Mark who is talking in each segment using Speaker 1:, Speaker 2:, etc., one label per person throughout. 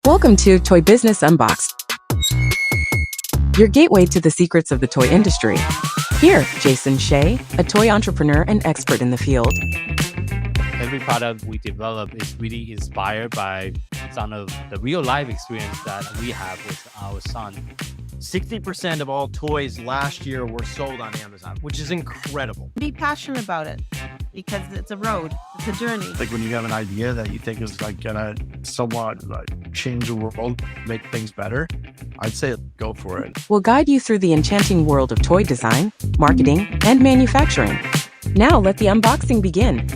Speaker 1: Welcome to Toy Business Unboxed, your gateway to the secrets of the toy industry. Here, Jason Shea, a toy entrepreneur and expert in the field.
Speaker 2: Every product we develop is really inspired by some of the real life experience that we have with our son.
Speaker 3: 60% of all toys last year were sold on Amazon, which is incredible.
Speaker 4: Be passionate about it because it's a road, it's a journey.
Speaker 5: Like when you have an idea that you think is like gonna somewhat like change the world, make things better, I'd say go for it.
Speaker 1: We'll guide you through the enchanting world of toy design, marketing, and manufacturing. Now let the unboxing begin.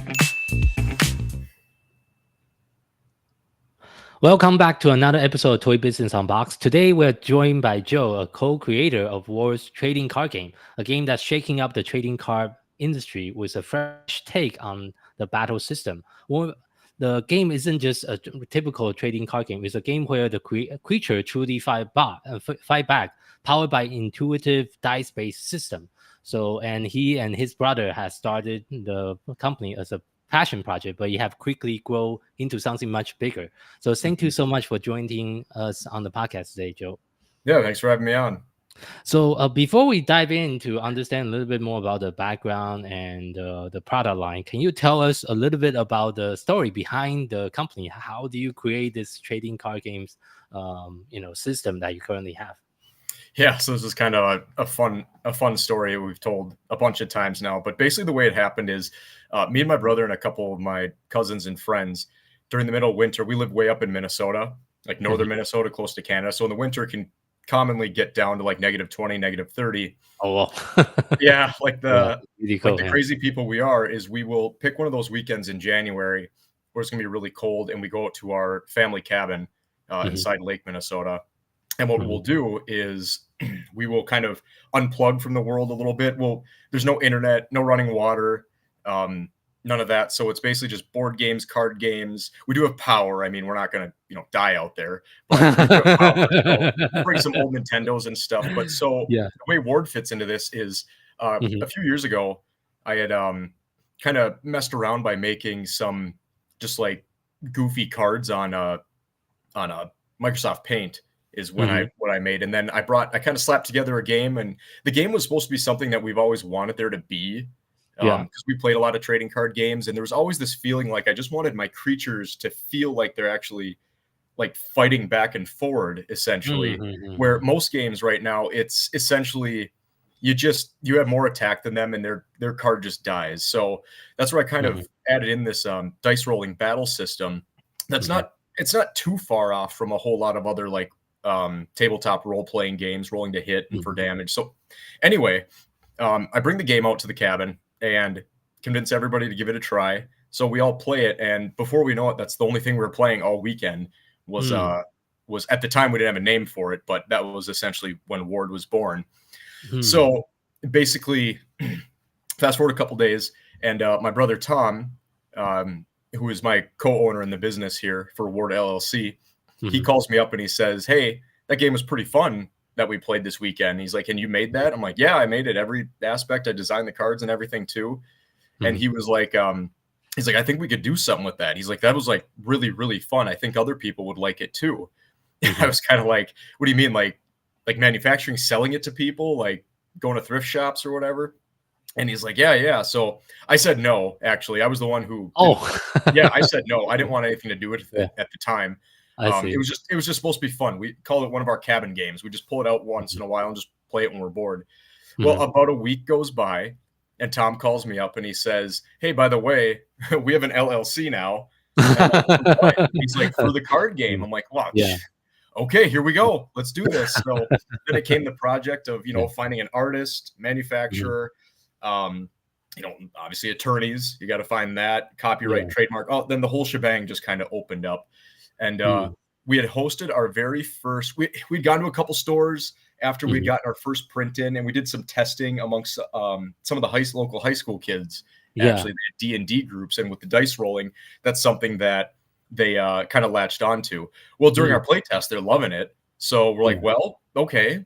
Speaker 2: Welcome back to another episode of Toy Business Unboxed. Today, we're joined by Joe, a co-creator of War's trading card game, a game that's shaking up the trading card industry with a fresh take on the battle system. War, the game isn't just a typical trading card game. It's a game where the creature truly fight back, powered by intuitive dice-based system. So, and he and his brother has started the company as a passion project, but you have quickly grow into something much bigger. So thank you so much for joining us on the podcast today, Joe.
Speaker 6: Yeah, thanks for having me on.
Speaker 2: So before we dive in to understand a little bit more about the background and the product line, can you tell us a little bit about the story behind the company? How do you create this trading card games, system that you currently have?
Speaker 6: Yeah, so this is kind of a fun story we've told a bunch of times now. But basically the way it happened is me and my brother and a couple of my cousins and friends, during the middle of winter, we live way up in Minnesota, like northern Minnesota, close to Canada. So in the winter, it can commonly get down to like -20, -30.
Speaker 2: Oh, well.
Speaker 6: Yeah, like
Speaker 2: really cool,
Speaker 6: the crazy people we are is we will pick one of those weekends in January where it's going to be really cold, and we go out to our family cabin inside Lake Minnesota. And what we'll do is we will kind of unplug from the world a little bit. There's no internet, no running water, none of that. So it's basically just board games, card games. We do have power. I mean, we're not going to, die out there. But we do have power, so bring some old Nintendos and stuff. But the way Ward fits into this is a few years ago, I had kind of messed around by making some just like goofy cards on a Microsoft Paint. Is what I made. And then I kind of slapped together a game, and the game was supposed to be something that we've always wanted there to be. Because we played a lot of trading card games, and there was always this feeling like I just wanted my creatures to feel like they're actually like fighting back and forward, essentially. Where most games right now, it's essentially you have more attack than them, and their card just dies. So that's where I kind of added in this dice rolling battle system. That's it's not too far off from a whole lot of other like tabletop role-playing games, rolling to hit and for damage. So anyway, I bring the game out to the cabin and convince everybody to give it a try. So we all play it, and before we know it, that's the only thing we were playing all weekend was at the time we didn't have a name for it, but that was essentially when Ward was born. So basically, fast forward a couple days, and my brother Tom, who is my co-owner in the business here for Ward LLC, he calls me up and he says, "Hey, that game was pretty fun that we played this weekend." He's like, "And you made that?" I'm like, "Yeah, I made it. Every aspect. I designed the cards and everything too." And he was like, he's like, "I think we could do something with that." He's like, "That was like really, really fun. I think other people would like it too." And I was kind of like, "What do you mean? Like manufacturing, selling it to people, like going to thrift shops or whatever?" And he's like, yeah. So I said no, actually. I was the one who, I said no. I didn't want anything to do with it at the time. It was just supposed to be fun. We call it one of our cabin games. We just pull it out once in a while and just play it when we're bored. Well, about a week goes by, and Tom calls me up and he says, "Hey, by the way, we have an LLC now." He's like, "For the card game." I'm like, "Wow, okay, here we go. Let's do this." So then it came the project of finding an artist, manufacturer, obviously attorneys. You got to find that, copyright, trademark. Oh, then the whole shebang just kind of opened up. And we had hosted our very first, we'd gone to a couple stores after we'd gotten our first print in, and we did some testing amongst some of the local high school kids. Actually, they had D&D groups, and with the dice rolling, that's something that they kind of latched onto. Well, during our play test, they're loving it. So we're like, well, okay,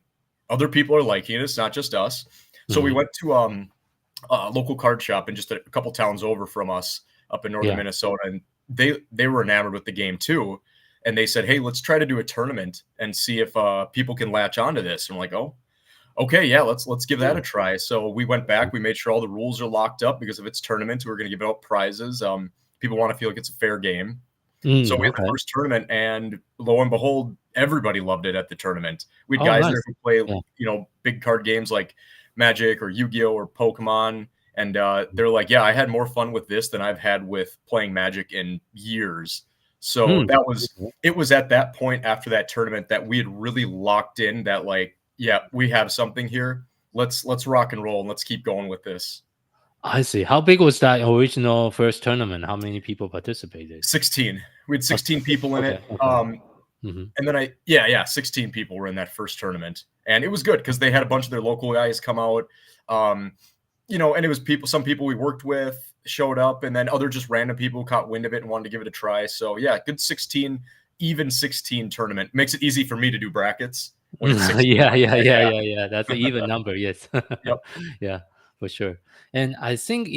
Speaker 6: other people are liking it. It's not just us. So we went to a local card shop in just a couple towns over from us up in northern Minnesota, and they were enamored with the game too. and they said, hey, let's try to do a tournament and see if people can latch onto this. And I'm like, oh, okay, yeah, let's give that a try. So we went back, we made sure all the rules are locked up, because if it's tournament, we're going to give out prizes. People want to feel like it's a fair game. So we had the first tournament, and lo and behold, everybody loved it at the tournament. We had guys there who play, big card games like Magic or Yu-Gi-Oh or Pokemon. And they're like, yeah, I had more fun with this than I've had with playing Magic in years. So it was at that point after that tournament that we had really locked in that, like, yeah, we have something here. Let's rock and roll, and let's keep going with this.
Speaker 2: I see. How big was that original first tournament? How many people participated?
Speaker 6: 16. We had 16 people in it. And then 16 people were in that first tournament. And it was good because they had a bunch of their local guys come out. And it was some people we worked with showed up, and then other just random people caught wind of it and wanted to give it a try. So yeah, good 16 tournament. Makes it easy for me to do brackets.
Speaker 2: Yeah. That's an even number. Yes.
Speaker 6: Yep.
Speaker 2: Yeah, for sure. And I think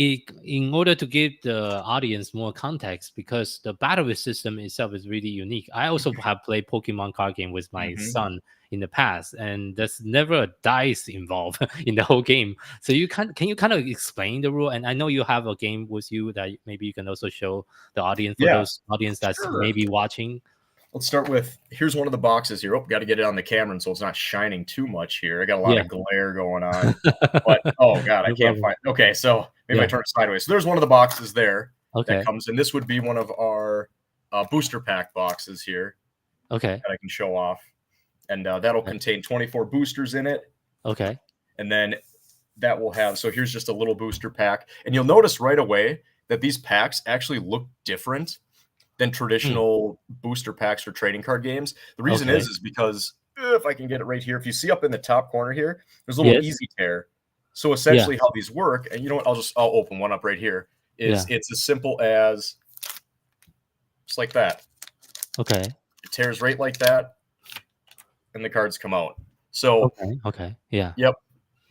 Speaker 2: in order to give the audience more context, because the battery system itself is really unique. I also have played Pokemon card game with my son in the past, and there's never a dice involved in the whole game. So can you kind of explain the rule? And I know you have a game with you that maybe you can also show the audience, for those audience that's maybe watching.
Speaker 6: Let's start with, here's one of the boxes here. Oh, got to get it on the camera, and so it's not shining too much here. I got a lot of glare going on. But, oh, God, I can't find. Okay, so maybe I turn it sideways. So there's one of the boxes there that comes in. This would be one of our booster pack boxes here that I can show off. And that'll contain 24 boosters in it.
Speaker 2: Okay.
Speaker 6: And then that will have, so here's just a little booster pack. And you'll notice right away that these packs actually look different than traditional booster packs for trading card games. The reason is because if I can get it right here, if you see up in the top corner here, there's a little easy tear. So essentially how these work, and you know what, I'll open one up right here, is it's as simple as just like that.
Speaker 2: Okay.
Speaker 6: It tears right like that, and the cards come out. So Yep.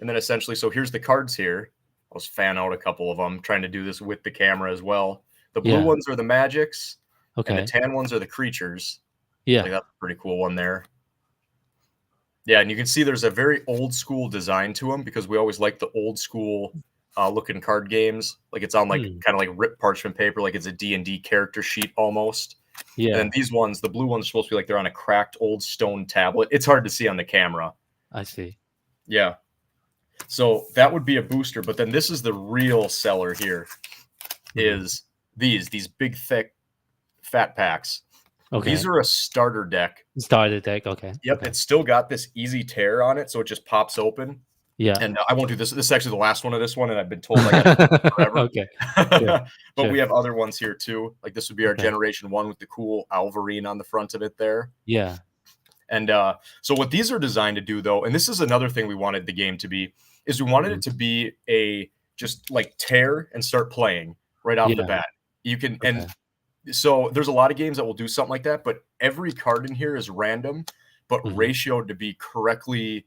Speaker 6: And then essentially, so here's the cards here. I'll just fan out a couple of them, trying to do this with the camera as well. The blue ones are the Magics. And the tan ones are the creatures.
Speaker 2: Yeah.
Speaker 6: Like, that's a pretty cool one there. Yeah, and you can see there's a very old school design to them, because we always like the old school looking card games. Like, it's on like kind of like ripped parchment paper, like it's a D&D character sheet almost. Yeah. And then these ones, the blue ones, are supposed to be like they're on a cracked old stone tablet. It's hard to see on the camera.
Speaker 2: I see.
Speaker 6: Yeah. So that would be a booster, but then this is the real seller here. Is these big, thick, fat packs. Okay. These are a starter deck.
Speaker 2: Starter deck, okay.
Speaker 6: Yep, it's still got this easy tear on it, so it just pops open.
Speaker 2: Yeah.
Speaker 6: And I won't do this. This is actually the last one of this one, and I've been told I got to forever.
Speaker 2: Okay.
Speaker 6: But we have other ones here too. Like, this would be our generation 1 with the cool Alvarine on the front of it there.
Speaker 2: Yeah.
Speaker 6: And so what these are designed to do, though, and this is another thing we wanted the game to be, is we wanted it to be a just like tear and start playing right off the bat. You can and so there's a lot of games that will do something like that, but every card in here is random, but ratioed to be correctly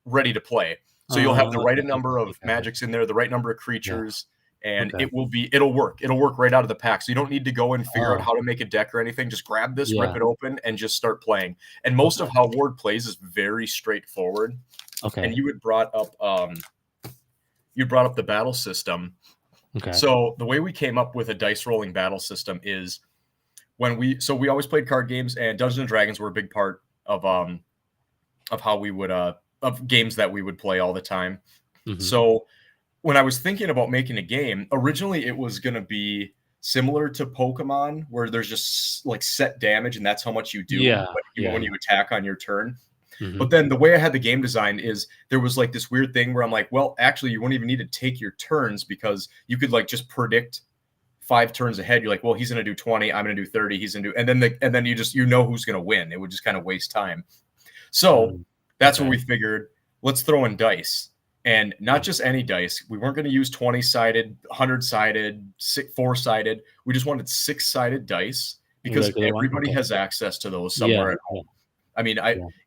Speaker 6: ready to play. So you'll have the right number of Magics in there, the right number of creatures, and it'll work. It'll work right out of the pack. So you don't need to go and figure out how to make a deck or anything. Just grab this, rip it open, and just start playing. And most of how Ward plays is very straightforward. Okay. And you had brought up the battle system. Okay. So the way we came up with a dice rolling battle system is when we always played card games, and Dungeons and Dragons were a big part of how we would of games that we would play all the time. So when I was thinking about making a game, originally it was going to be similar to Pokemon, where there's just like set damage and that's how much you do when you attack on your turn. But then the way I had the game designed is there was like this weird thing where I'm like, well, actually, you won't even need to take your turns, because you could like just predict 5 turns ahead. You're like, well, he's going to do 20, I'm going to do 30, he's going to do, and then you know who's going to win. It would just kind of waste time. So that's what we figured. Let's throw in dice, and not just any dice. We weren't going to use 20-sided, 100-sided, 4-sided. We just wanted 6-sided dice, because everybody has access to those somewhere at home. I mean,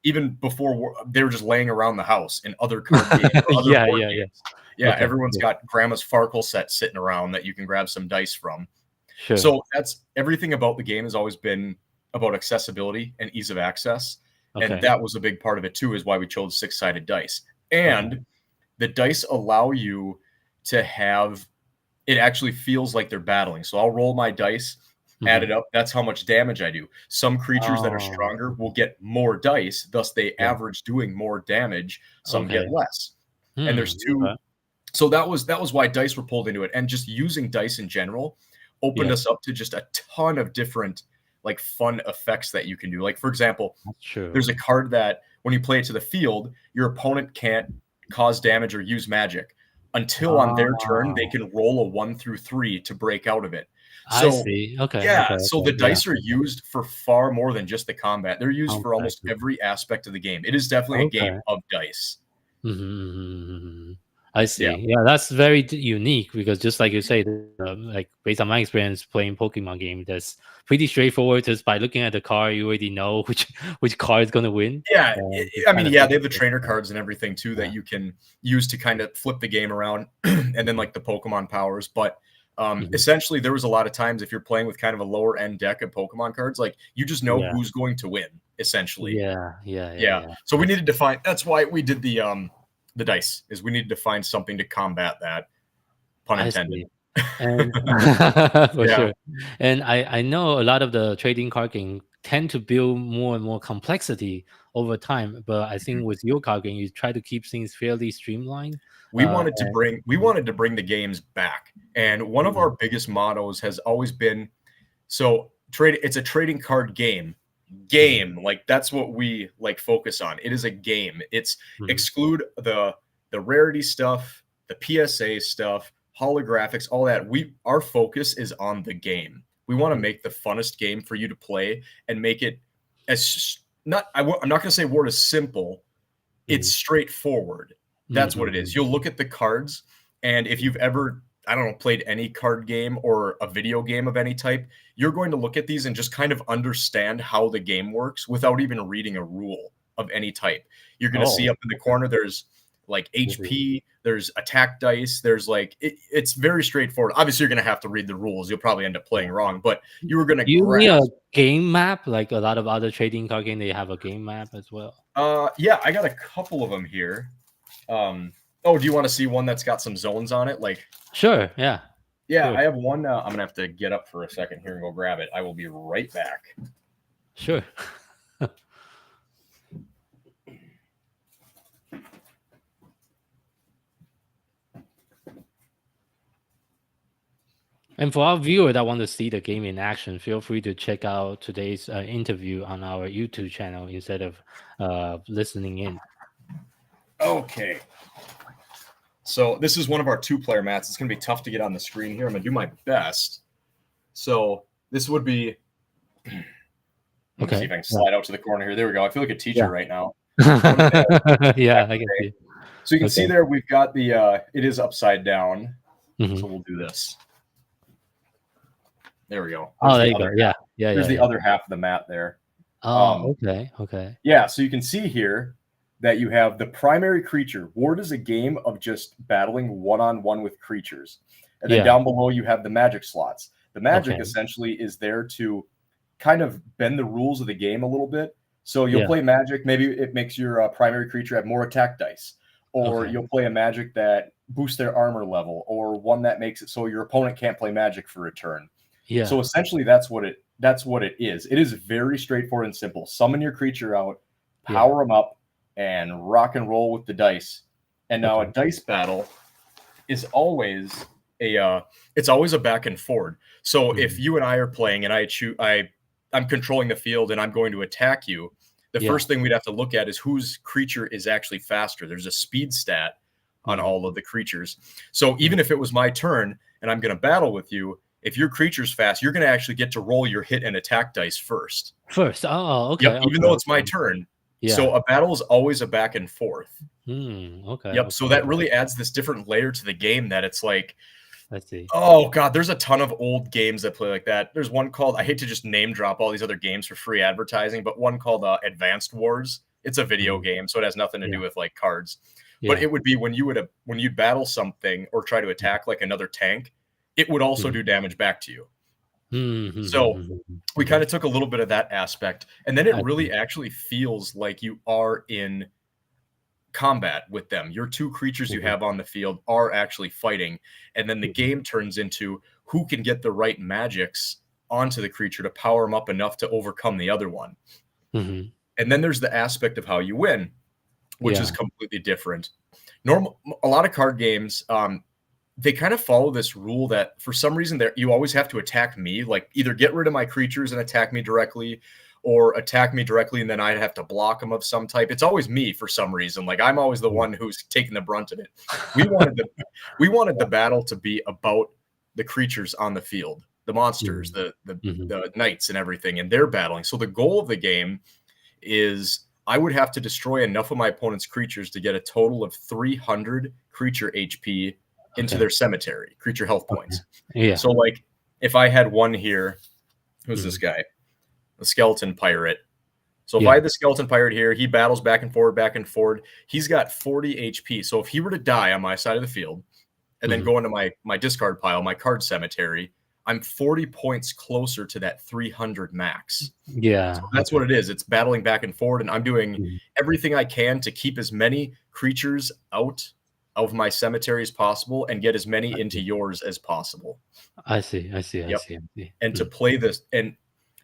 Speaker 6: even before they were just laying around the house in other card games. Games. Everyone's got grandma's Farkle set sitting around that you can grab some dice from. So that's everything about the game has always been about accessibility and ease of access.
Speaker 2: Okay.
Speaker 6: And that was a big part of it too, is why we chose 6-sided dice. And the dice allow you to have, it actually feels like they're battling. So I'll roll my dice, add it up. That's how much damage I do. Some creatures that are stronger will get more dice, thus they average doing more damage. Some get less. And there's two. So that was why dice were pulled into it. And just using dice in general opened us up to just a ton of different like fun effects that you can do. Like, for example, there's a card that when you play it to the field, your opponent can't cause damage or use magic until on their turn they can roll a 1 through 3 to break out of it. So,
Speaker 2: I see. Okay.
Speaker 6: Yeah.
Speaker 2: Okay,
Speaker 6: so the dice are used for far more than just the combat. They're used for almost every aspect of the game. It is definitely a game of dice.
Speaker 2: I see. Yeah, that's very unique because just like you say, like based on my experience playing Pokemon game, that's pretty straightforward. Just by looking at the card, you already know which card is going to win.
Speaker 6: Yeah, I mean, yeah, they have the trainer cards and everything too that you can use to kind of flip the game around, and then like the Pokemon powers. But essentially, there was a lot of times if you're playing with kind of a lower end deck of Pokemon cards, like you just know who's going to win. Essentially,
Speaker 2: yeah.
Speaker 6: So we needed to find. That's why we did the dice, is we needed to find something to combat that, pun intended.
Speaker 2: And for sure. And I know a lot of the trading card game tend to build more and more complexity over time, but I think with your card game you try to keep things fairly streamlined.
Speaker 6: We wanted to bring the games back, and one of our biggest mottos has always been, it's a trading card game, like that's what we like focus on. It is a game. It's exclude the rarity stuff, the PSA stuff, holographics, all that. Our focus is on the game. We want to make the funnest game for you to play and make it I'm not going to say word is simple. It's straightforward. That's what it is. You'll look at the cards, and if you've ever, I don't know, played any card game or a video game of any type, you're going to look at these and just kind of understand how the game works without even reading a rule of any type. You're going to see up in the corner, there's like HP, there's attack dice, there's like, it's very straightforward. Obviously, you're going to have to read the rules. You'll probably end up playing wrong, but you were going to
Speaker 2: need a game map, like a lot of other trading card games, they have a game map as well.
Speaker 6: Yeah, I got a couple of them here. Do you want to see one that's got some zones on it? Like,
Speaker 2: sure, yeah.
Speaker 6: Yeah, sure. I have one. I'm going to have to get up for a second here and go grab it. I will be right back.
Speaker 2: Sure. And for our viewer that want to see the game in action, feel free to check out today's interview on our YouTube channel instead of listening in.
Speaker 6: Okay. So this is one of our 2-player mats. It's going to be tough to get on the screen here. I'm going to do my best. So this would be... Let me see if I can slide out to the corner here. There we go. I feel like a teacher right now.
Speaker 2: Yeah, I can see.
Speaker 6: So you can see there we've got the... it is upside down. So we'll do this. There we go.
Speaker 2: There you go. Yeah.
Speaker 6: There's the other half of the mat there.
Speaker 2: Okay.
Speaker 6: Yeah, so you can see here that you have the primary creature. Ward is a game of just battling one-on-one with creatures. And then down below you have the magic slots. The magic essentially is there to kind of bend the rules of the game a little bit. So you'll play magic. Maybe it makes your primary creature have more attack dice. Or you'll play a magic that boosts their armor level. Or one that makes it so your opponent can't play magic for a turn. Yeah. So essentially that's what it is. It is very straightforward and simple. Summon your creature out, power them up, and rock and roll with the dice. And now a dice battle is always it's always a back and forward. So if you and I are playing and I'm controlling the field and I'm going to attack you, the first thing we'd have to look at is whose creature is actually faster. There's a speed stat on all of the creatures. So even if it was my turn and I'm going to battle with you, if your creature's fast, you're going to actually get to roll your hit and attack dice first.
Speaker 2: Oh, okay.
Speaker 6: Yep, even though it's my turn. Yeah. So a battle is always a back and forth.
Speaker 2: Okay.
Speaker 6: Yep. So that really adds this different layer to the game that it's like,
Speaker 2: let's see.
Speaker 6: Oh God, there's a ton of old games that play like that. There's one called, I hate to just name drop all these other games for free advertising, but one called Advanced Wars. It's a video game, so it has nothing to do with like cards. But it would be when you'd battle something or try to attack like another tank, it would also do damage back to you. So we kind of took a little bit of that aspect, and then it
Speaker 2: I
Speaker 6: really
Speaker 2: see.
Speaker 6: actually feels like you are in combat with them. Your two creatures you have on the field are actually fighting, and then the game turns into who can get the right magics onto the creature to power them up enough to overcome the other one.
Speaker 2: Mhm.
Speaker 6: And then there's the aspect of how you win, which is
Speaker 2: Yeah.
Speaker 6: completely different. A lot of card games, they kind of follow this rule that for some reason you always have to attack me, like either get rid of my creatures and attack me directly, or attack me directly and then I'd have to block them of some type. It's always me for some reason. Like I'm always the one who's taking the brunt of it. We wanted the battle to be about the creatures on the field, the monsters, the knights and everything, and they're battling. So the goal of the game is I would have to destroy enough of my opponent's creatures to get a total of 300 creature HP into their cemetery, creature health points.
Speaker 2: Yeah.
Speaker 6: So like if I had one here, who's this guy? The skeleton pirate. So if I had the skeleton pirate here, he battles back and forward. He's got 40 HP. So if he were to die on my side of the field and then go into my discard pile, my card cemetery, I'm 40 points closer to that 300 max.
Speaker 2: Yeah.
Speaker 6: So that's what it is. It's battling back and forward, and I'm doing everything I can to keep as many creatures out of my cemetery as possible and get as many into yours as possible.
Speaker 2: I see.
Speaker 6: And to play this, and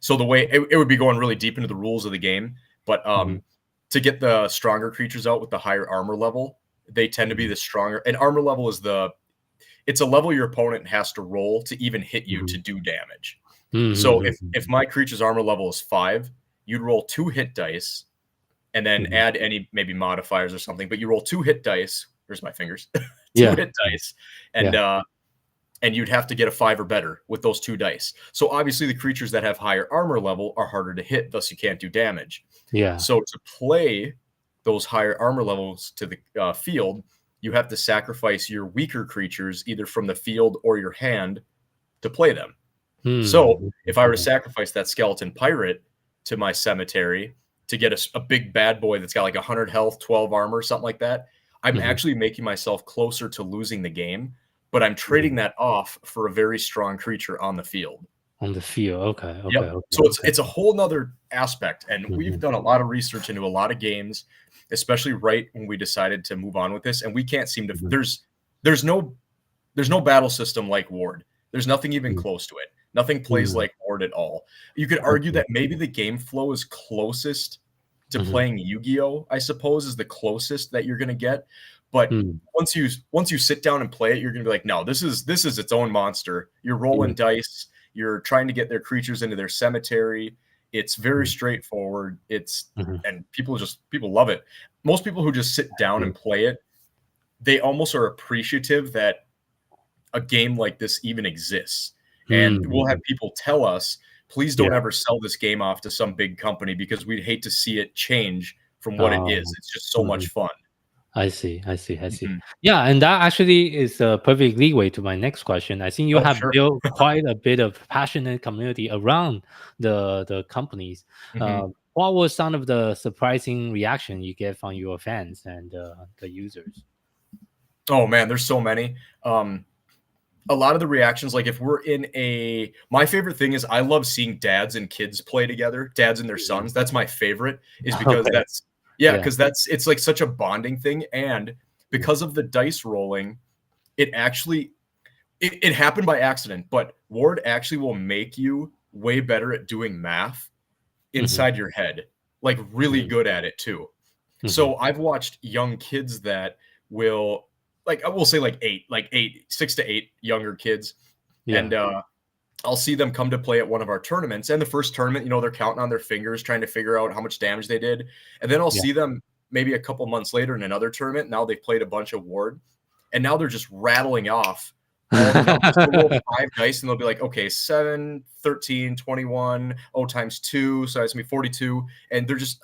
Speaker 6: so the way it would be going really deep into the rules of the game, but to get the stronger creatures out with the higher armor level, they tend to be the stronger. And armor level is it's a level your opponent has to roll to even hit you to do damage. So if my creature's armor level is 5, you'd roll 2 hit dice and then add any maybe modifiers or something, but you roll 2 hit dice. Where's my fingers? 2 hit dice. And you'd have to get a 5 or better with those 2 dice. So obviously the creatures that have higher armor level are harder to hit, thus you can't do damage.
Speaker 2: Yeah.
Speaker 6: So to play those higher armor levels to the field, you have to sacrifice your weaker creatures either from the field or your hand to play them. So if I were to sacrifice that skeleton pirate to my cemetery to get a big bad boy that's got like 100 health, 12 armor, something like that, I'm actually making myself closer to losing the game, but I'm trading that off for a very strong creature on the field.
Speaker 2: On the field. Okay.
Speaker 6: So it's a whole nother aspect. And we've done a lot of research into a lot of games, especially right when we decided to move on with this. And we can't seem to, there's no battle system like Ward. There's nothing even close to it. Nothing plays like Ward at all. You could argue that maybe the game flow is closest to playing Yu-Gi-Oh, I suppose, is the closest that you're going to get. But once you sit down and play it, you're going to be like, no, this is its own monster. You're rolling dice. You're trying to get their creatures into their cemetery. It's very straightforward. And people love it. Most people who just sit down and play it, they almost are appreciative that a game like this even exists. And we'll have people tell us, please don't ever sell this game off to some big company because we'd hate to see it change from what it is. It's just so much fun.
Speaker 2: I see. Yeah, and that actually is a perfect leeway to my next question. I think you have built quite a bit of passionate community around the companies. What was some of the surprising reaction you get from your fans and the users?
Speaker 6: Oh man, there's so many. A lot of the reactions, like if we're my favorite thing is I love seeing dads and kids play together, dads and their sons. That's my favorite, is because because it's like such a bonding thing. And because of the dice rolling, it actually, it happened by accident, but Ward actually will make you way better at doing math inside your head, like really good at it too. So I've watched young kids that will, like, I will say like 6 to 8 younger kids. And I'll see them come to play at one of our tournaments. And the first tournament, they're counting on their fingers, trying to figure out how much damage they did. And then I'll see them maybe a couple months later in another tournament. Now they've played a bunch of Ward. And now they're just rattling off all the numbers. 5 dice. And they'll be like, okay, 7, 13, 21, times 2. So it's going to be 42. And they're just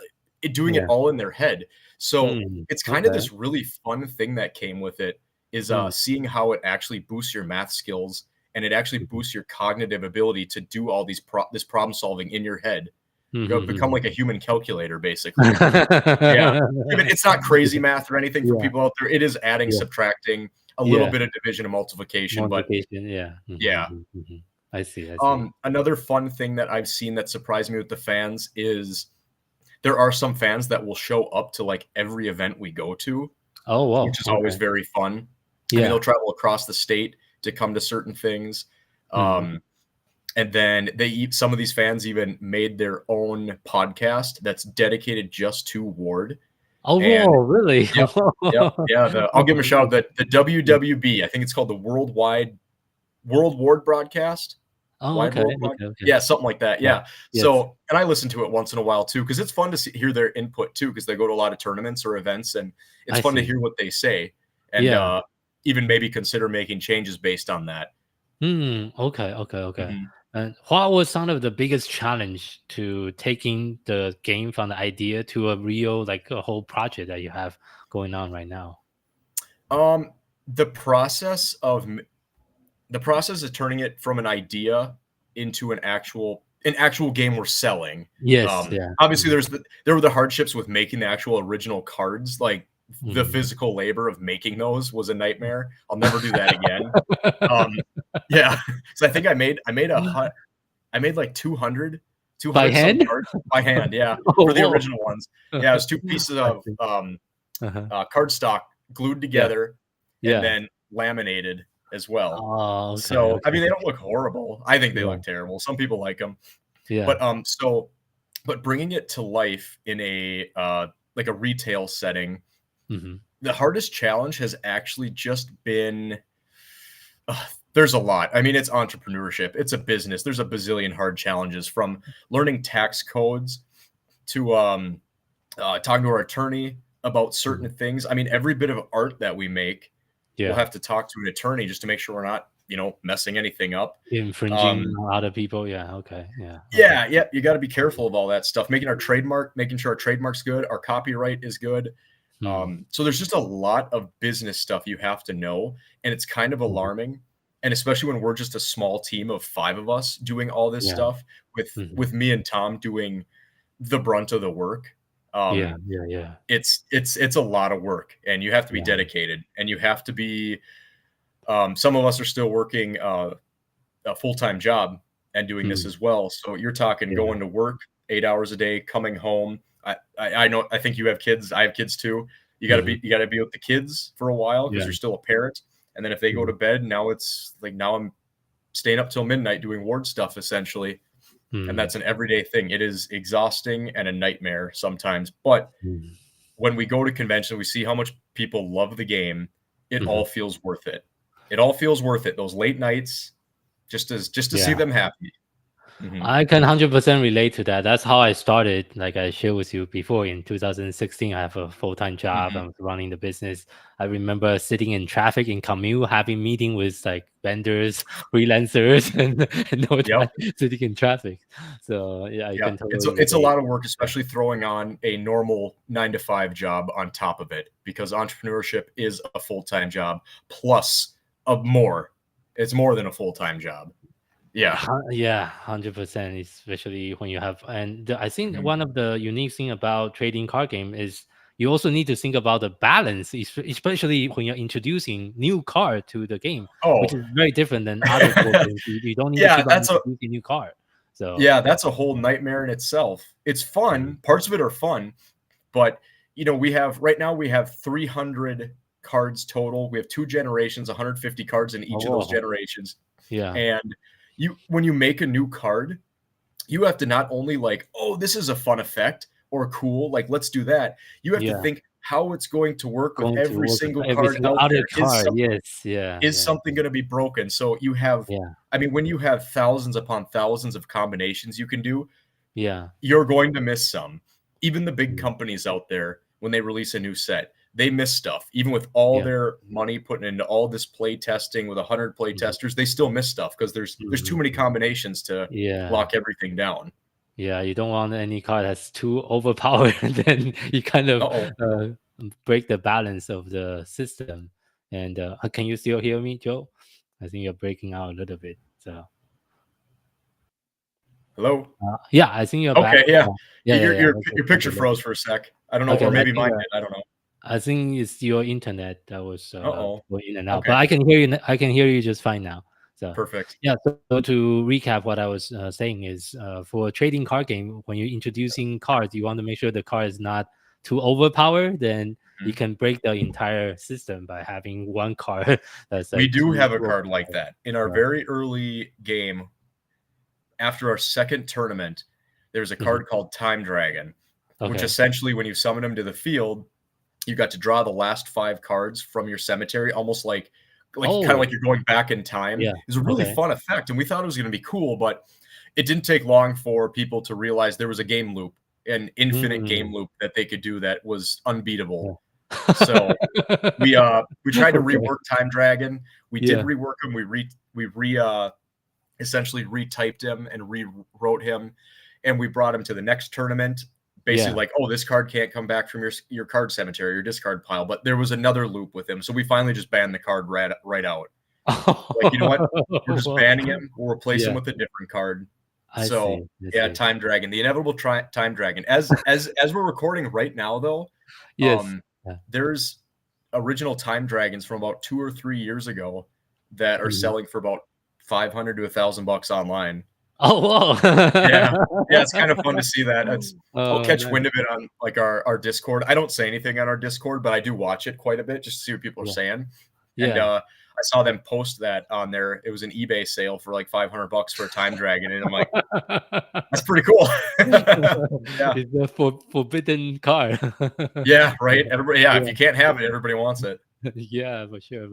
Speaker 6: doing it all in their head. So it's kind of this really fun thing that came with it is seeing how it actually boosts your math skills, and it actually boosts your cognitive ability to do all this problem solving in your head. Become like a human calculator, basically. It's not crazy math or anything for people out there. It is adding, subtracting, a little bit of division and multiplication. But
Speaker 2: I see. I see.
Speaker 6: Another fun thing that I've seen that surprised me with the fans is there are some fans that will show up to like every event we go to,
Speaker 2: Oh, wow.
Speaker 6: which is always very fun. I mean,
Speaker 2: Yeah.
Speaker 6: they'll travel across the state to come to certain things.
Speaker 2: Mhm.
Speaker 6: And then some of these fans even made their own podcast that's dedicated just to Ward.
Speaker 2: Oh,
Speaker 6: And
Speaker 2: whoa, really?
Speaker 6: Yep. Yeah. I'll give them a shout out. The WWB, I think it's called the World Ward Broadcast.
Speaker 2: Oh,
Speaker 6: Wide
Speaker 2: okay.
Speaker 6: World Broad-
Speaker 2: Okay.
Speaker 6: Yeah, something like that. Yeah.
Speaker 2: Yes.
Speaker 6: So, and I listen to it once in a while too, because it's fun to hear their input too, because they go to a lot of tournaments or events, and it's
Speaker 2: I
Speaker 6: fun to
Speaker 2: see.
Speaker 6: hear what they say, and
Speaker 2: Yeah.
Speaker 6: even maybe consider making changes based on that.
Speaker 2: Okay.
Speaker 6: Mhm.
Speaker 2: And what was some of the biggest challenge to taking the game from the idea to a real, like a whole project that you have going on right now?
Speaker 6: The process of turning it from an idea into an actual game we're selling.
Speaker 2: Yes. Yeah.
Speaker 6: Obviously, there were the hardships with making the actual original cards. Like the
Speaker 2: Mhm.
Speaker 6: physical labor of making those was a nightmare. I'll never do that again. Yeah, so I think I made like 200
Speaker 2: By
Speaker 6: some
Speaker 2: hand?
Speaker 6: cards by hand. Yeah,
Speaker 2: Oh,
Speaker 6: for the
Speaker 2: whoa.
Speaker 6: original ones. Yeah, it was 2 pieces of
Speaker 2: Uh-huh.
Speaker 6: cardstock glued together
Speaker 2: Yeah.
Speaker 6: and then laminated as well.
Speaker 2: Oh, okay.
Speaker 6: So, I mean, they
Speaker 2: okay.
Speaker 6: don't look horrible. I think they
Speaker 2: Yeah.
Speaker 6: look terrible. Some people like them.
Speaker 2: Yeah.
Speaker 6: But bringing it to life in a like a retail setting,
Speaker 2: Mhm.
Speaker 6: the hardest challenge has actually just been there's a lot. I mean, it's entrepreneurship. It's a business. There's a bazillion hard challenges, from learning tax codes to talking to our attorney about certain things. I mean, every bit of art that we make, we'll
Speaker 2: Yeah.
Speaker 6: have to talk to an attorney just to make sure we're not, messing anything up.
Speaker 2: Infringing on other people. Yeah. Okay. Yeah.
Speaker 6: Yeah, you got to be careful of all that stuff. Making sure our trademark's good, our copyright is good. So there's just a lot of business stuff you have to know, and it's kind of alarming. And especially when we're just a small team of 5 of us doing all this
Speaker 2: Yeah.
Speaker 6: stuff, with me and Tom doing the brunt of the work.
Speaker 2: Yeah.
Speaker 6: It's a lot of work, and you have to be
Speaker 2: Yeah.
Speaker 6: dedicated, and you have to be. Some of us are still working a full-time job and doing this as well. So you're talking
Speaker 2: Yeah.
Speaker 6: going to work 8 hours a day, coming home. I know. I think you have kids. I have kids too. You got to be with the kids for a while because
Speaker 2: Yeah.
Speaker 6: you're still a parent. And then if they go to bed, now I'm staying up till midnight doing ward stuff essentially. And that's an everyday thing. It is exhausting and a nightmare sometimes. But when we go to convention, we see how much people love the game. It all feels worth it. It all feels worth it. Those late nights, just to see
Speaker 2: Yeah.
Speaker 6: them happy.
Speaker 2: I can 100% relate to that. That's how I started. Like I shared with you before, in 2016, I have a full-time job. I was running the business. I remember sitting in traffic in commute, having meeting with like vendors, freelancers, and all that, sitting in traffic. So yeah, I can totally
Speaker 6: it's a
Speaker 2: relate.
Speaker 6: lot of work, especially throwing on a normal 9-to-5 job on top of it, because entrepreneurship is a full-time job plus more. It's more than a full-time job. Yeah.
Speaker 2: Yeah, 100%. Especially when you have, and I think one of the unique thing about trading card game is you also need to think about the balance, especially when you're introducing new card to the game, which is very different than other board games. You don't need to keep on introducing new card. So
Speaker 6: yeah, that's a whole nightmare in itself. It's fun. Parts of it are fun, but we have 300 cards total. We have 2 generations, 150 cards in each of those generations.
Speaker 2: Yeah.
Speaker 6: And when you make a new card, you have to not only like, oh, this is a fun effect or cool, like let's do that. You have to think how it's going to work with every single card out there. Is something going to be broken? So you have, I mean, when you have thousands upon thousands of combinations you can do, you're going to miss some. Even the big companies out there, when they release a new set, they miss stuff. Even with all their money put into all this play testing with 100 play testers, they still miss stuff because there's too many combinations to lock everything down.
Speaker 2: Yeah, you don't want any card that's too overpowered, then you kind of break the balance of the system. And can you still hear me, Joe? I think you're breaking out a little bit. So
Speaker 6: hello.
Speaker 2: Yeah, I think you're back.
Speaker 6: Okay. Your picture froze for a sec. I don't know, or maybe mine did. I don't know.
Speaker 2: I think it's your internet that was going in and out.
Speaker 6: Okay.
Speaker 2: But I can hear you. I can hear you just fine now. So
Speaker 6: Perfect.
Speaker 2: yeah. So to recap, what I was saying is, for a trading card game, when you're introducing cards, you want to make sure the card is not too overpowered. Then you can break the entire system by having one card that's
Speaker 6: We
Speaker 2: like
Speaker 6: do have a
Speaker 2: too
Speaker 6: card like
Speaker 2: overpowered.
Speaker 6: that in our very early game. After our second tournament, there's a card called Time Dragon, which
Speaker 2: Okay.
Speaker 6: essentially, when you summon him to the field, you got to draw the last 5 cards from your cemetery, almost like kind of like you're going back in time.
Speaker 2: Yeah.
Speaker 6: It's a really
Speaker 2: Okay.
Speaker 6: fun effect, and we thought it was going to be cool, but it didn't take long for people to realize there was a game loop, an infinite game loop that they could do that was unbeatable. So we tried to rework Time Dragon. We did rework him. We essentially retyped him and rewrote him, and we brought him to the next tournament. Basically, like, oh, this card can't come back from your card cemetery, your discard pile. But there was another loop with him, so we finally just banned the card right out. Like, you know what? We're just banning him. We'll replace him with a different card.
Speaker 2: I see.
Speaker 6: Time Dragon, the inevitable Time Dragon. As we're recording right now, though, there's original Time Dragons from about 2 or 3 years ago that are selling for about $500 to $1,000 online.
Speaker 2: Oh, wow.
Speaker 6: yeah, it's kind of fun to see that. I'll catch wind of it on like our Discord. I don't say anything on our Discord, but I do watch it quite a bit just to see what people are saying. And I saw them post that on there. It was an eBay sale for like $500 for a Time Dragon, and I'm like, that's pretty cool.
Speaker 2: It's a forbidden card.
Speaker 6: Yeah, right. Everybody, if you can't have it, everybody wants it.
Speaker 2: Yeah, for sure.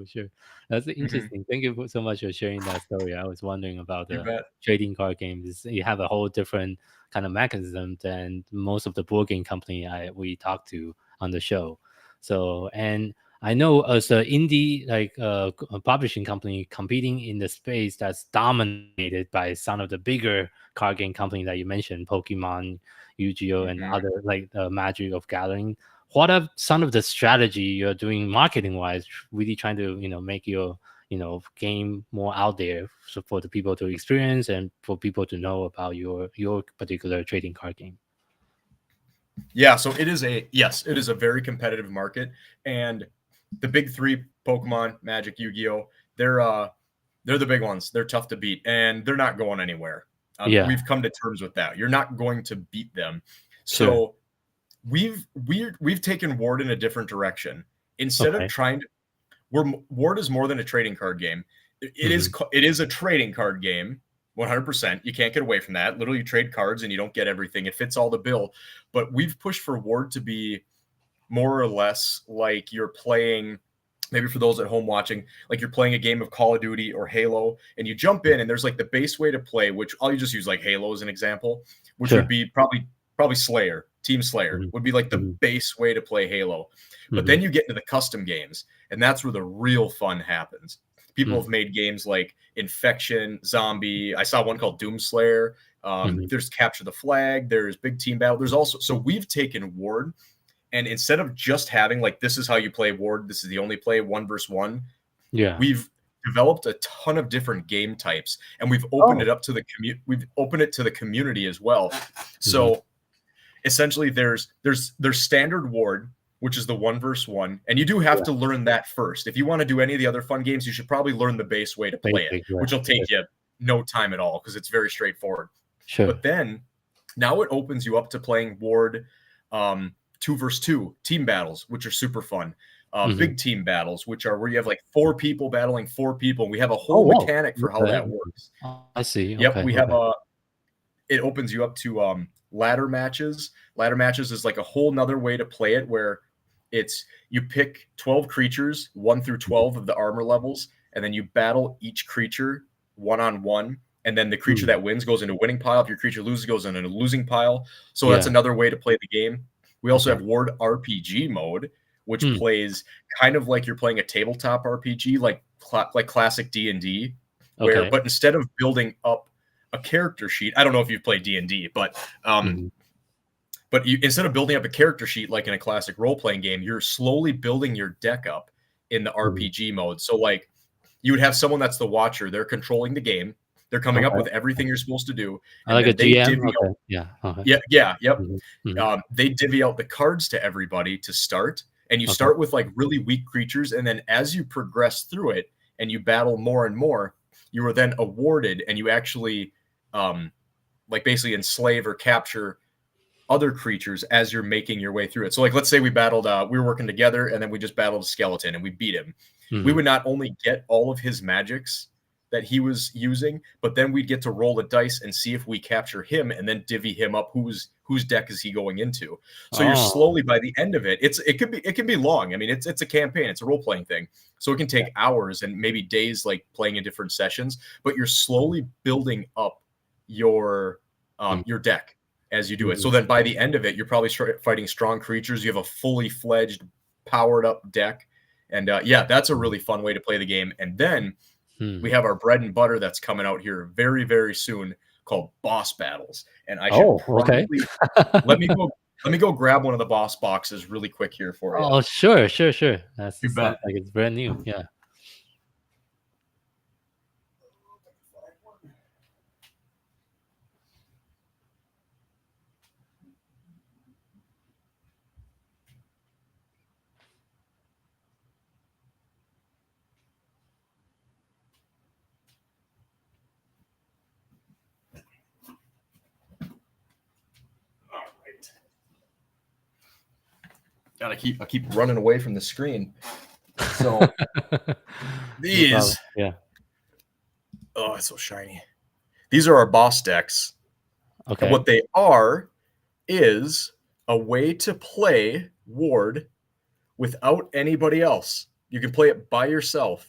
Speaker 2: That's interesting. Thank you so much for sharing that story. I was wondering about the trading card games. You have a whole different kind of mechanism than most of the board game company we talked to on the show. So, and I know as an indie a publishing company competing in the space that's dominated by some of the bigger card game companies that you mentioned, Pokemon, Yu-Gi-Oh, and other like Magic of Gathering. What are some of the strategy you're doing marketing wise, really trying to make your game more out there for the people to experience and for people to know about your particular trading card game?
Speaker 6: Yeah, so it is a very competitive market, and the big 3, Pokemon, Magic, Yu-Gi-Oh, they're the big ones. They're tough to beat, and they're not going anywhere. We've come to terms with that. You're not going to beat them. So we've taken Ward in a different direction. Instead of trying to, Ward is more than a trading card game. It is a trading card game, 100%. You can't get away from that. Literally, you trade cards and you don't get everything. It fits all the bill. But we've pushed for Ward to be more or less like you're playing, maybe for those at home watching, like you're playing a game of Call of Duty or Halo, and you jump in and there's like the base way to play, which I'll just use like Halo as an example, which would be probably Slayer. Team Slayer would be like the base way to play Halo. But then you get into the custom games, and that's where the real fun happens. People have made games like Infection, Zombie. I saw one called Doomslayer. There's Capture the Flag. There's Big Team Battle. There's also, so we've taken Ward, and instead of just having like, this is how you play Ward, this is the only play 1 versus 1. We've developed a ton of different game types, and we've opened it up to the community. We've opened it to the community as well. So essentially there's standard Ward, which is the 1 versus 1, and you do have to learn that first. If you want to do any of the other fun games, you should probably learn the base way to play it, which will take you no time at all because it's very straightforward. But then now it opens you up to playing Ward 2 versus 2 team battles, which are super fun. Big team battles, which are where you have like 4 people battling 4 people. We have a whole mechanic for how that works.
Speaker 2: I see.
Speaker 6: Yep, we have it opens you up to ladder matches. Ladder matches is like a whole nother way to play it, where it's you pick 12 creatures, 1 through 12 of the armor levels, and then you battle each creature 1-on-1. And then the creature that wins goes into a winning pile. If your creature loses, goes into a losing pile. So that's another way to play the game. We also have Ward RPG mode, which plays kind of like you're playing a tabletop RPG, like classic D&D, but instead of building up a character sheet, I don't know if you've played D&D, but instead of building up a character sheet like in a classic role-playing game, you're slowly building your deck up in the RPG mode. So like you would have someone that's the watcher, they're controlling the game, they're coming up with everything you're supposed to do. And
Speaker 2: like a GM.
Speaker 6: They divvy out the cards to everybody to start, and you start with like really weak creatures, and then as you progress through it and you battle more and more, you are then awarded, and you actually like basically enslave or capture other creatures as you're making your way through it. So like, let's say we battled, we were working together, and then we just battled a skeleton and we beat him. We would not only get all of his magics that he was using, but then we'd get to roll the dice and see if we capture him and then divvy him up whose deck is he going into. So you're slowly, by the end of it, it can be long. I mean, it's a campaign, it's a role-playing thing. So it can take hours and maybe days, like playing in different sessions, but you're slowly building up your deck as you do it. So then by the end of it, you're probably fighting strong creatures. You have a fully fledged, powered up deck. And yeah, that's a really fun way to play the game. And then we have our bread and butter that's coming out here very, very soon, called boss battles. And I should probably let me go grab one of the boss boxes really quick here for you.
Speaker 2: Oh, sure. That's
Speaker 6: You bet.
Speaker 2: like it's brand new. Yeah.
Speaker 6: I keep running away from the screen. So these, oh, it's so shiny. These are our boss decks.
Speaker 2: Okay.
Speaker 6: And what they are is a way to play Ward without anybody else. You can play it by yourself,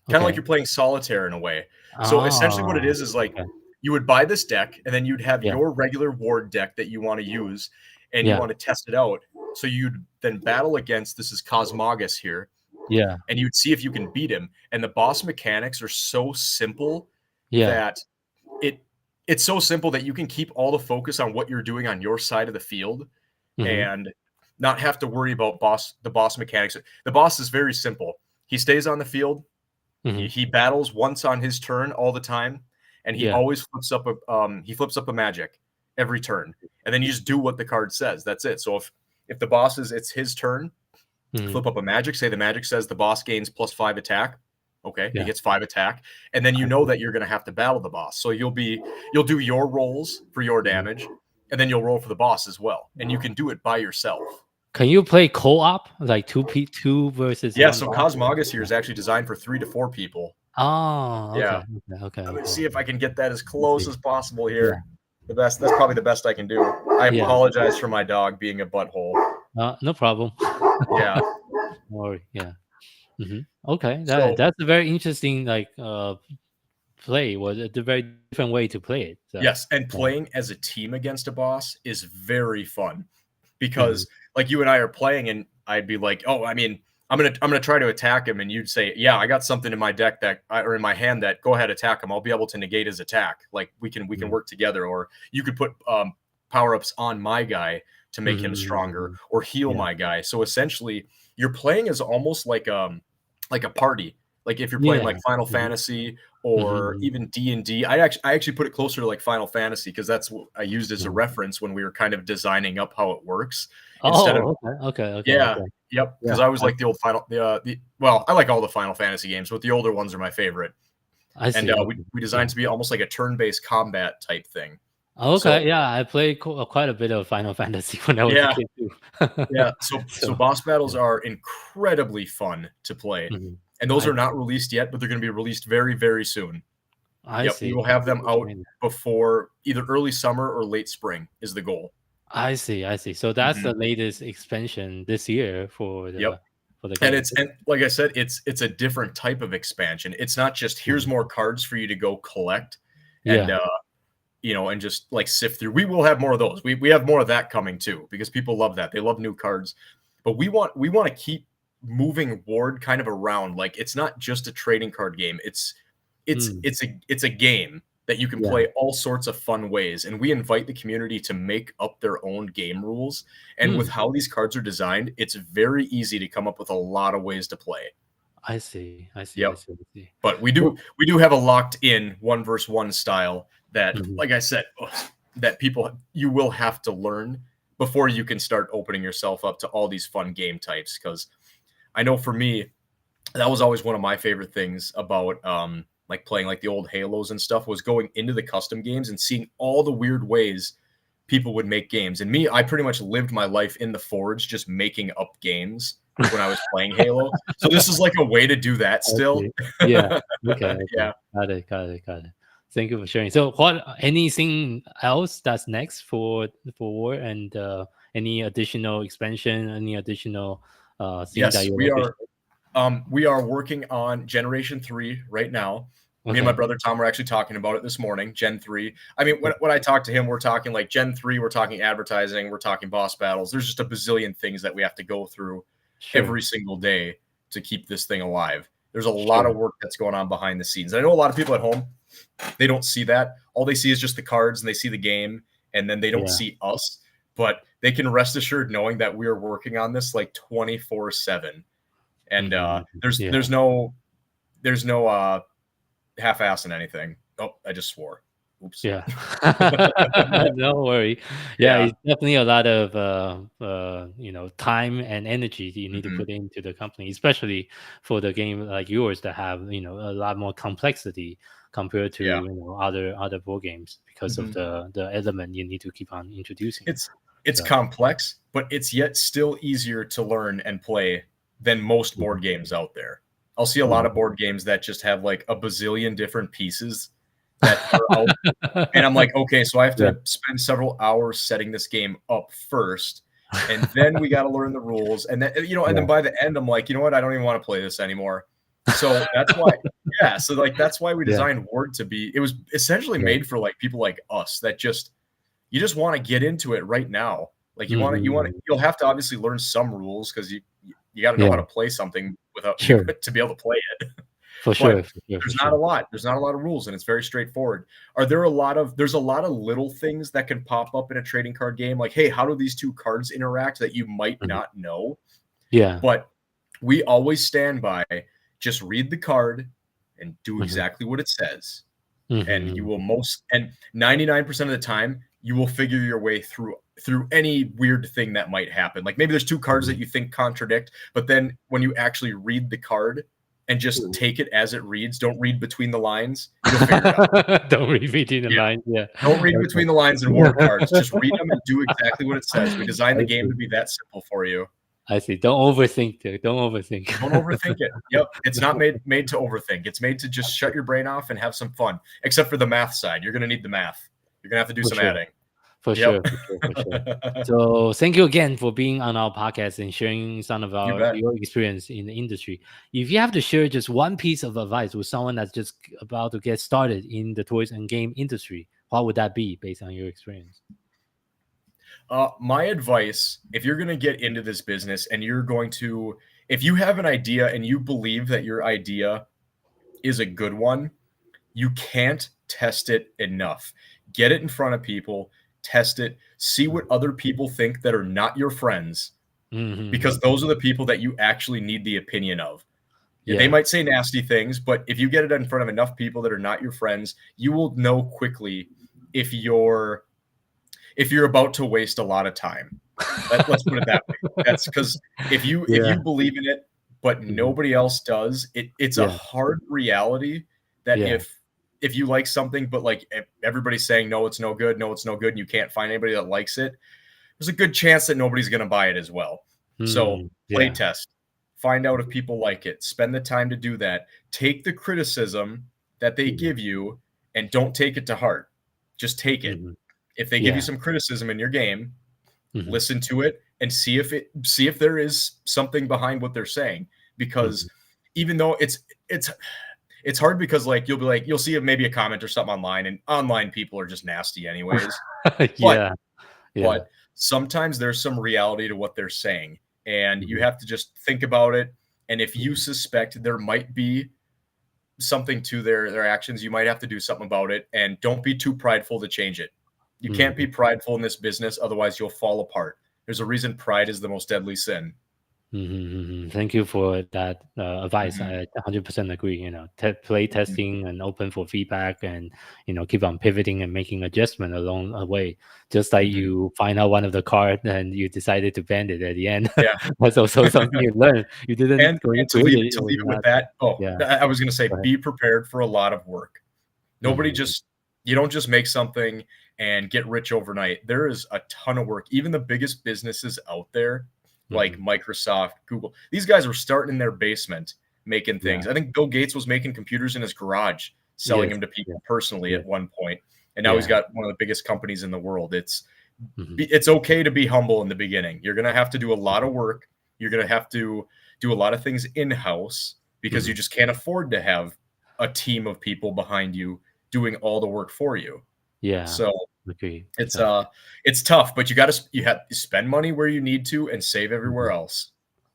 Speaker 6: kind of like you're playing solitaire in a way. So essentially what it is like you would buy this deck, and then you'd have your regular Ward deck that you want to use, and you want to test it out. So you'd then battle against, this is Cosmogus here.
Speaker 2: Yeah.
Speaker 6: And you'd see if you can beat him. And the boss mechanics are so simple that it's so simple that you can keep all the focus on what you're doing on your side of the field and not have to worry about the boss mechanics. The boss is very simple. He stays on the field. He battles once on his turn all the time, and he always flips up a magic every turn. And then you just do what the card says. That's it. So if the boss it's his turn, flip up a magic, say the magic says the boss gains +5 attack. Okay, he gets 5 attack, and then you know that you're going to have to battle the boss. So you'll do your rolls for your damage, and then you'll roll for the boss as well, and you can do it by yourself.
Speaker 2: Can you play co-op, like two versus?
Speaker 6: Yeah, so Cosmogus here is actually designed for 3 to 4 people.
Speaker 2: Oh, okay.
Speaker 6: Yeah.
Speaker 2: Okay.
Speaker 6: Let me see if I can get that as close as possible here. That's probably the best I can do. I apologize for my dog being a butthole.
Speaker 2: No problem.
Speaker 6: Yeah.
Speaker 2: Don't worry. Yeah. Okay, that's a very interesting play. Was a very different way to play it. So.
Speaker 6: Yes, and playing as a team against a boss is very fun because like you and I are playing, and I'd be like, oh, I mean, I'm gonna try to attack him, and you'd say, yeah, I got something in my deck or in my hand that go ahead, attack him. I'll be able to negate his attack. Like we can work together, or you could put power-ups on my guy to make him stronger, or heal my guy. So essentially, you're playing as almost like a party. Like if you're playing like Final Fantasy or even D&D, I actually put it closer to like Final Fantasy because that's what I used as a reference when we were kind of designing up how it works.
Speaker 2: Okay.
Speaker 6: Yep. Because I was like the old well, I like all the Final Fantasy games, but the older ones are my favorite.
Speaker 2: I see.
Speaker 6: And we designed to be almost like a turn-based combat type thing.
Speaker 2: Okay, I played quite a bit of Final Fantasy when I was a kid too.
Speaker 6: Yeah, so boss battles are incredibly fun to play, and those are not released yet, but they're going to be released very, very soon.
Speaker 2: I see.
Speaker 6: We will have them out before either early summer or late spring is the goal.
Speaker 2: I see. So that's the latest expansion this year for the game.
Speaker 6: And like I said, it's a different type of expansion. It's not just here's more cards for you to go collect and and just like sift through. We will have more of those. We have more of that coming too, because people love that. They love new cards. But we want to keep moving Ward kind of around. Like it's not just a trading card game. It's a game that you can play all sorts of fun ways. And we invite the community to make up their own game rules. And with how these cards are designed, it's very easy to come up with a lot of ways to play.
Speaker 2: I see.
Speaker 6: Yep. I see. But we do have a locked in 1v1 style that, like I said, that you will have to learn before you can start opening yourself up to all these fun game types. Because I know for me, that was always one of my favorite things about like playing like the old Halos and stuff, was going into the custom games and seeing all the weird ways people would make games. And me, I pretty much lived my life in the Forge, just making up games when I was playing Halo. So this is like a way to do that still.
Speaker 2: Yeah. Okay.
Speaker 6: Yeah.
Speaker 2: Got it. Thank you for sharing. So anything else that's next for War, and any additional expansion, any additional things
Speaker 6: Yes,
Speaker 2: that
Speaker 6: we are working on Generation 3 right now. Me and my brother Tom were actually talking about it this morning, Gen 3. I mean, when I talk to him, we're talking like Gen 3, we're talking advertising, we're talking boss battles. There's just a bazillion things that we have to go through every single day to keep this thing alive. There's a lot of work that's going on behind the scenes. I know a lot of people at home, they don't see that. All they see is just the cards, and they see the game, and then they don't see us. But they can rest assured knowing that we are working on this like 24/7. And there's no half-assing anything. Oh, I just swore. Oops.
Speaker 2: Yeah. No worry. Yeah, it's definitely a lot of time and energy that you need to put into the company, especially for the game like yours that have a lot more complexity compared to other board games, because of the element you need to keep on introducing.
Speaker 6: It's complex, but it's yet still easier to learn and play than most board games out there. I'll see a lot of board games that just have like a bazillion different pieces that are out. And I'm like, okay, so I have to spend several hours setting this game up first, and then we got to learn the rules, and then and then by the end I'm like, you know what, I don't even want to play this anymore. So that's why so like that's why we designed Ward to be, it was essentially made for like people like us that you just want to get into it right now. Like you'll have to obviously learn some rules, because you got to know how to play something without to be able to play it.
Speaker 2: For sure.
Speaker 6: There's not a lot of rules, and it's very straightforward. There's a lot of little things that can pop up in a trading card game, like, hey, how do these two cards interact, that you might not know?
Speaker 2: Yeah.
Speaker 6: But we always stand by, just read the card and do exactly what it says. And you will 99% of the time you will figure your way through any weird thing that might happen. Like maybe there's two cards that you think contradict, but then when you actually read the card and just take it as it reads, don't read between the lines, you'll figure it out.
Speaker 2: Don't read between the lines. Yeah.
Speaker 6: Don't read between the lines in war cards. Just read them and do exactly what it says. We designed the game to be that simple for you.
Speaker 2: I see. Don't overthink it. Don't overthink
Speaker 6: it. Yep. It's not made to overthink. It's made to just shut your brain off and have some fun, except for the math side. You're going to need the math. You're going to have to do some adding.
Speaker 2: For sure. So thank you again for being on our podcast and sharing some of your experience in the industry. If you have to share just one piece of advice with someone that's just about to get started in the toys and game industry, what would that be based on your experience?
Speaker 6: My advice, if you're going to get into this business and if you have an idea and you believe that your idea is a good one, you can't test it enough. Get it in front of people, test it, see what other people think that are not your friends, because those are the people that you actually need the opinion of. They might say nasty things, but if you get it in front of enough people that are not your friends, you will know quickly if you're about to waste a lot of time. Let's put it that way. That's because if you believe in it, but nobody else does, it's a hard reality that if you like something, but like everybody's saying, no, it's no good, and you can't find anybody that likes it, there's a good chance that nobody's going to buy it as well. So play test, find out if people like it, spend the time to do that. Take the criticism that they give you and don't take it to heart. Just take it. If they give you some criticism in your game, listen to it and see if there is something behind what they're saying. Because even though it's hard, because like you'll see maybe a comment or something online, and online people are just nasty anyways. But sometimes there's some reality to what they're saying, and you have to just think about it. And if you suspect there might be something to their actions, you might have to do something about it. And don't be too prideful to change it. You can't be prideful in this business, otherwise you'll fall apart. There's a reason pride is the most deadly sin.
Speaker 2: Thank you for that advice.
Speaker 6: Mhm.
Speaker 2: I 100% agree. Play testing and open for feedback, and keep on pivoting and making adjustment along the way. Just like
Speaker 6: Mhm.
Speaker 2: you find out one of the card and you decided to bend it at the end.
Speaker 6: Yeah.
Speaker 2: That's also something you learn. You didn't go
Speaker 6: And to
Speaker 2: into
Speaker 6: leave
Speaker 2: it. It was
Speaker 6: it with
Speaker 2: not.
Speaker 6: that,
Speaker 2: Yeah.
Speaker 6: I was gonna say,
Speaker 2: Go ahead.
Speaker 6: be prepared for a lot of work. Nobody
Speaker 2: Mhm.
Speaker 6: just you don't just make something and get rich overnight. There is a ton of work. Even the biggest businesses out there, like
Speaker 2: Mhm.
Speaker 6: Microsoft, Google, these guys were starting in their basement making
Speaker 2: Yeah.
Speaker 6: things. I think Bill Gates was making computers in his garage, selling
Speaker 2: Yes.
Speaker 6: them to
Speaker 2: Yeah.
Speaker 6: people personally
Speaker 2: Yeah.
Speaker 6: at one point, and now he's
Speaker 2: Yeah.
Speaker 6: got one of the biggest companies in the world.
Speaker 2: Mhm.
Speaker 6: It's okay to be humble in the beginning. You're gonna have to do a lot of work. You're gonna have to do a lot of things in house because you
Speaker 2: Mhm.
Speaker 6: just can't afford to have a team of people behind you doing all the work for you.
Speaker 2: Yeah.
Speaker 6: So
Speaker 2: Agree.
Speaker 6: it's
Speaker 2: Definitely.
Speaker 6: it's tough, but you have to spend money where you need to and save everywhere
Speaker 2: Mhm.
Speaker 6: else.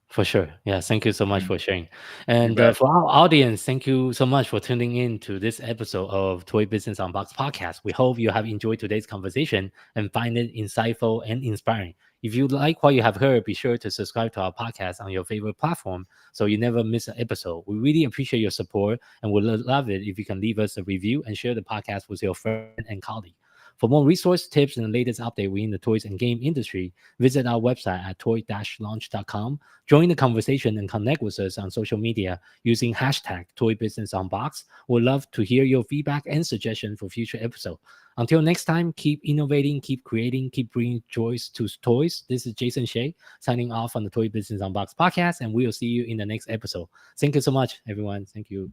Speaker 2: For sure. Yeah. Thank you so much
Speaker 6: Mhm.
Speaker 2: for sharing.
Speaker 6: You
Speaker 2: And
Speaker 6: bet.
Speaker 2: for our audience, thank you so much for tuning in to this episode of Toy Business Unboxed podcast. We hope you have enjoyed today's conversation and find it insightful and inspiring. If you like what you have heard, be sure to subscribe to our podcast on your favorite platform so you never miss an episode. We really appreciate your support and would love it if you can leave us a review and share the podcast with your friend and colleague. For more resource tips and the latest update within the toys and game industry, visit our website at toy-launch.com. Join the conversation and connect with us on social media using hashtag ToyBusinessUnbox. We'd love to hear your feedback and suggestions for future episodes. Until next time, keep innovating, keep creating, keep bringing joy to toys. This is Jason Shea signing off on the Toy Business Unbox podcast, and we'll see you in the next episode. Thank you so much, everyone. Thank you.